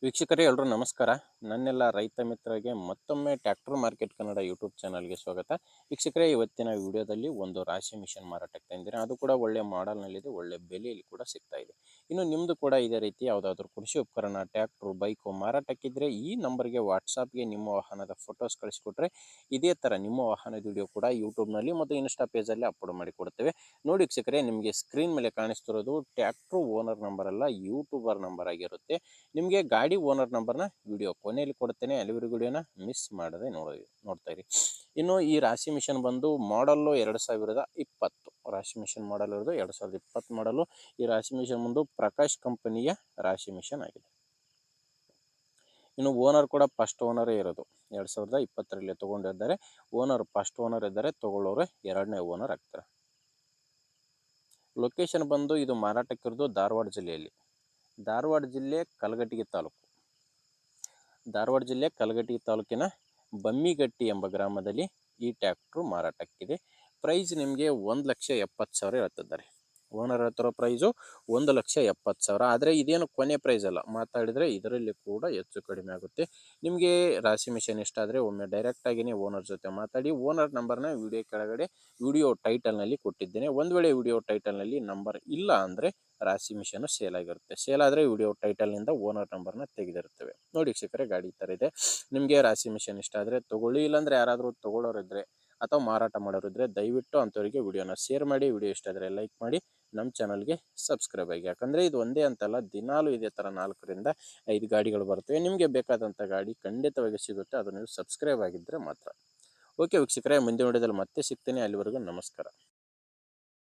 ವೀಕ್ಷಕರೇ ಎಲ್ಲರೂ ನಮಸ್ಕಾರ. ನನ್ನೆಲ್ಲ ರೈತ ಮಿತ್ರರಿಗೆ ಮತ್ತೊಮ್ಮೆ ಟ್ರ್ಯಾಕ್ಟರ್ ಮಾರ್ಕೆಟ್ ಕನ್ನಡ ಯೂಟ್ಯೂಬ್ ಚಾನಲ್ಗೆ ಸ್ವಾಗತ. ವೀಕ್ಷಕರೇ, ಇವತ್ತಿನ ವಿಡಿಯೋದಲ್ಲಿ ಒಂದು ರಾಶಿ ಮಿಷನ್ ಮಾರಾಟಕ್ಕೆ ತಂದಿದ್ದೀನಿ. ಅದು ಕೂಡ ಒಳ್ಳೆ ಮಾಡೆಲ್ನಲ್ಲಿದೆ, ಒಳ್ಳೆ ಬೆಲೆಯಲ್ಲಿ ಕೂಡ ಸಿಗ್ತಾ ಇದೆ. ಇನ್ನು ನಿಮ್ಮದು ಕೂಡ ಇದೇ ರೀತಿ ಯಾವುದಾದ್ರೂ ಕೃಷಿ ಉಪಕರಣ, ಟ್ರ್ಯಾಕ್ಟ್ರು, ಬೈಕು ಮಾರಾಟಕ್ಕಿದ್ದರೆ ಈ ನಂಬರ್ಗೆ ವಾಟ್ಸಾಪ್ಗೆ ನಿಮ್ಮ ವಾಹನದ ಫೋಟೋಸ್ ಕಳಿಸಿಕೊಟ್ರೆ ಇದೇ ಥರ ನಿಮ್ಮ ವಾಹನದ ವಿಡಿಯೋ ಕೂಡ ಯೂಟ್ಯೂಬ್ನಲ್ಲಿ ಮತ್ತು ಇನ್ಸ್ಟಾ ಪೇಜಲ್ಲಿ ಅಪ್ಲೋಡ್ ಮಾಡಿ ಕೊಡ್ತೇವೆ. ನೋಡಿ ವೀಕ್ಷಕರೇ, ನಿಮಗೆ ಸ್ಕ್ರೀನ್ ಮೇಲೆ ಕಾಣಿಸ್ತಿರೋದು ಟ್ರ್ಯಾಕ್ಟ್ರು ಓನರ್ ನಂಬರ್ ಅಲ್ಲ, ಯೂಟ್ಯೂಬರ್ ನಂಬರ್ ಆಗಿರುತ್ತೆ. ನಿಮಗೆ ಗಾಡಿ ಓನರ್ ನಂಬರ್ನ ವಿಡಿಯೋ ಕೊನೆಯಲ್ಲಿ ಕೊಡ್ತೇನೆ, ಅಲ್ಲಿವರೆಗೂ ವಿಡಿಯೋನ ಮಿಸ್ ಮಾಡದೆ ನೋಡ್ತಾ ಇರಿ. ಇನ್ನು ಈ ರಾಶಿ ಮಿಷನ್ ಬಂದು ಮಾಡಲ್ಲು 2020 ರಾಶಿ ಮಿಷನ್ ಮಾಡಲ್ ಇರೋದು 2020 ಮಾಡಲು. ಈ ರಾಶಿ ಮಿಷನ್ ಬಂದು ಪ್ರಕಾಶ್ ಕಂಪನಿಯ ರಾಶಿ ಮಿಷನ್ ಆಗಿದೆ. ಇನ್ನು ಓನರ್ ಕೂಡ ಫಸ್ಟ್ ಓನರೇ ಇರೋದು, 2020ರಲ್ಲಿ ತೊಗೊಂಡಿದ್ದಾರೆ. ಓನರ್ ಫಸ್ಟ್ ಓನರ್ ಇದ್ದಾರೆ, ತೊಗೊಳ್ಳೋರು ಎರಡನೇ ಓನರ್ ಆಗ್ತಾರೆ. ಲೊಕೇಶನ್ ಬಂದು ಇದು ಮಾರಾಟಕ್ಕಿರೋದು ಧಾರವಾಡ ಜಿಲ್ಲೆಯಲ್ಲಿ. ಧಾರವಾಡ ಜಿಲ್ಲೆ ಕಲಘಟಗಿ ತಾಲೂಕು. ಧಾರವಾಡ ಜಿಲ್ಲೆ ಕಲಘಟಗಿ ತಾಲೂಕಿನ ಬಮ್ಮಿಗಟ್ಟಿ ಎಂಬ ಗ್ರಾಮದಲ್ಲಿ ಈ ಟ್ರ್ಯಾಕ್ಟ್ರು ಮಾರಾಟಕ್ಕಿದೆ. ಪ್ರೈಸ್ ನಿಮಗೆ 1,70,000 ಹೇಳ್ತಿದ್ದಾರೆ. ಓನರ್ ಹೇಳ್ತಿರೋ ಪ್ರೈಸು 1,70,000. ಆದರೆ ಇದೇನು ಕೊನೆ ಪ್ರೈಸ್ ಅಲ್ಲ, ಮಾತಾಡಿದರೆ ಇದರಲ್ಲಿ ಕೂಡ ಹೆಚ್ಚು ಕಡಿಮೆ ಆಗುತ್ತೆ. ನಿಮಗೆ ರಾಶಿ ಮಿಷನ್ ಇಷ್ಟ ಆದರೆ ಒಮ್ಮೆ ಡೈರೆಕ್ಟಾಗಿಯೇ ಓನರ್ ಜೊತೆ ಮಾತಾಡಿ. ಓನರ್ ನಂಬರ್ನ ವಿಡಿಯೋ ಕೆಳಗಡೆ ವಿಡಿಯೋ ಟೈಟಲ್ನಲ್ಲಿ ಕೊಟ್ಟಿದ್ದೇನೆ. ಒಂದು ವೇಳೆ ವಿಡಿಯೋ ಟೈಟಲ್ನಲ್ಲಿ ನಂಬರ್ ಇಲ್ಲ ಅಂದರೆ ರಾಶಿ ಮಿಷನ್ ಸೇಲ್ ಆಗಿರುತ್ತೆ. ಸೇಲ್ ಆದರೆ ವಿಡಿಯೋ ಟೈಟಲ್ನಿಂದ ಓನರ್ ನಂಬರ್ನ ತೆಗೆದಿರುತ್ತವೆ. ನೋಡಿ ವೀಕ್ಷಕರೇ, ಗಾಡಿ ಈ ಥರ ಇದೆ. ನಿಮಗೆ ರಾಶಿ ಮಿಷನ್ ಇಷ್ಟ ಆದರೆ ತೊಗೊಳ್ಳಿ. ಇಲ್ಲಾಂದರೆ ಯಾರಾದರೂ ತೊಗೊಳ್ಳೋರಿದ್ದರೆ ಅಥವಾ ಮಾರಾಟ ಮಾಡೋರಿದ್ದರೆ ದಯವಿಟ್ಟು ಅಂಥವರಿಗೆ ವಿಡಿಯೋನ ಶೇರ್ ಮಾಡಿ. ವಿಡಿಯೋ ಇಷ್ಟ ಆದರೆ ಲೈಕ್ ಮಾಡಿ, ನಮ್ಮ ಚಾನಲ್ಗೆ ಸಬ್ಸ್ಕ್ರೈಬ್ ಆಗಿ. ಯಾಕಂದರೆ ಇದು ಒಂದೇ ಅಂತಲ್ಲ, ದಿನಾಲೂ ಇದೇ ಥರ 4ರಿಂದ 5 ಗಾಡಿಗಳು ಬರ್ತವೆ. ನಿಮಗೆ ಬೇಕಾದಂಥ ಗಾಡಿ ಖಂಡಿತವಾಗಿ ಸಿಗುತ್ತೆ, ಅದು ನೀವು ಸಬ್ಸ್ಕ್ರೈಬ್ ಆಗಿದ್ದರೆ ಮಾತ್ರ. ಓಕೆ ವೀಕ್ಷಕರೇ, ಮುಂದಿನ ವಿಡಿಯೋದಲ್ಲಿ ಮತ್ತೆ ಸಿಗ್ತೇನೆ. ಅಲ್ಲಿವರೆಗೂ ನಮಸ್ಕಾರ.